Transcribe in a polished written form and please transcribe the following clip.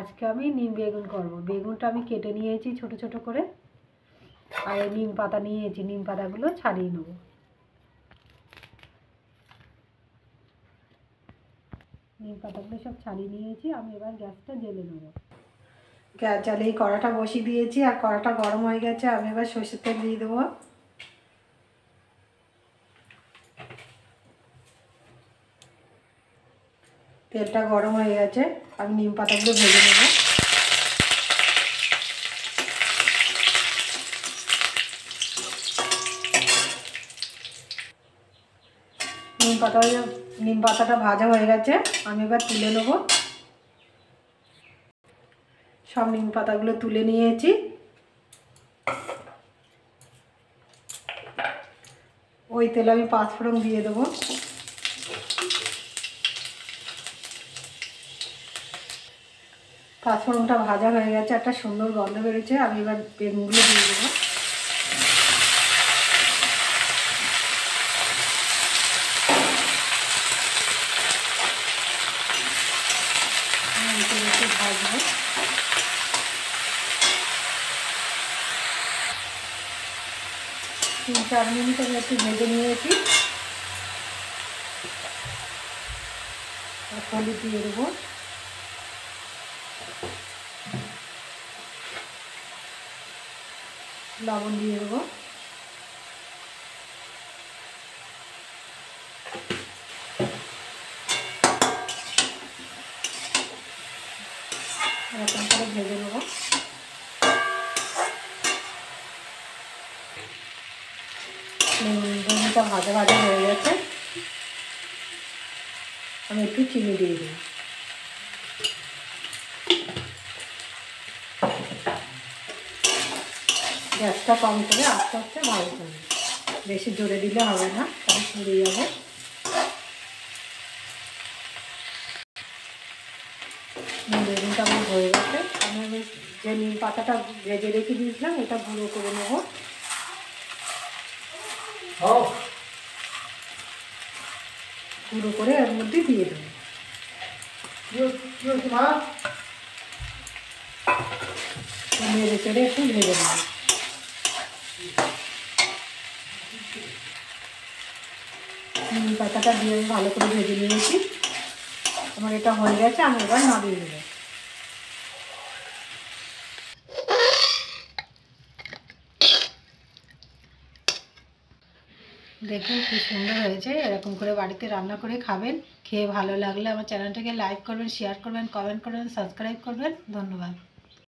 আজকে আমি নিম বেগুন করব। বেগুনটা আমি কেটে নিয়েছি ছোট ছোট করে, আর এই নিম পাতা নিয়েছি, নিম পাতাগুলো ছাড়িয়ে নেব। নিম পাতাগুলো সব ছাড়িয়ে নিয়েছি। আমি এবার গ্যাসটা জ্বেলে নেব। গ্যাস জ্বালিয়ে কড়াটা বসিয়ে দিয়েছি, আর কড়াটা গরম হয়ে গেছে। আমি এবার সরষের তেল দিয়ে দেবো। তেলটা গরম হয়ে গেছে, আমি নিম পাতাগুলো ভেজে নেব। নিম পাতাটা ভাজা হয়ে গেছে, আমি এবার তুলে নেব। সব নিম পাতাগুলো তুলে নিয়েছি। ওই তেলে আমি পাঁচফোড়ন দিয়ে দেবো। পাঁচফোড়নটা ভাজা হয়ে গেছে, একটা সুন্দর গন্ধ বেরোচ্ছে। আমি এবার বেগুনগুলো দিয়ে দেবো। ভাজবো। 3-4 মিনিট আমি একটু ভেজে নিয়েছি। হলুদ দিয়ে দেবো, লবণ দিয়ে দেবো, এরকম করে ভেজে নেবো। বেগুনটা ভাজা ভাজা হয়ে গেছে, আমি একটু চিনি দিয়ে দিই। গ্যাসটা কম করে আস্তে আস্তে ভাজতে হবে, বেশি জোরে দিলে হবে না, তাহলে পুড়ে যাবে। বেগুনটা আমার হয়ে গেছে। আমি যে নিম পাতাটা ভেজে রেখে দিয়েছিলাম এটা গুঁড়ো করে নেব। গুঁড়ো করে এর মধ্যে দিয়ে দেবো। নেড়ে চেড়ে একটু ভেজে নেব। নিম পাতাটা দিয়ে আমি ভালো করে ভেজে নিয়েছি। আমার এটা হয়ে গেছে, আমি এবার নামিয়ে নেব। দেখুন কি সুন্দর হয়েছে। এরকম করে বাড়িতে রান্না করে খাবেন। খেয়ে ভালো লাগলে আমার চ্যানেলটাকে লাইক করবেন, শেয়ার করবেন, কমেন্ট করবেন, সাবস্ক্রাইব করবেন। ধন্যবাদ।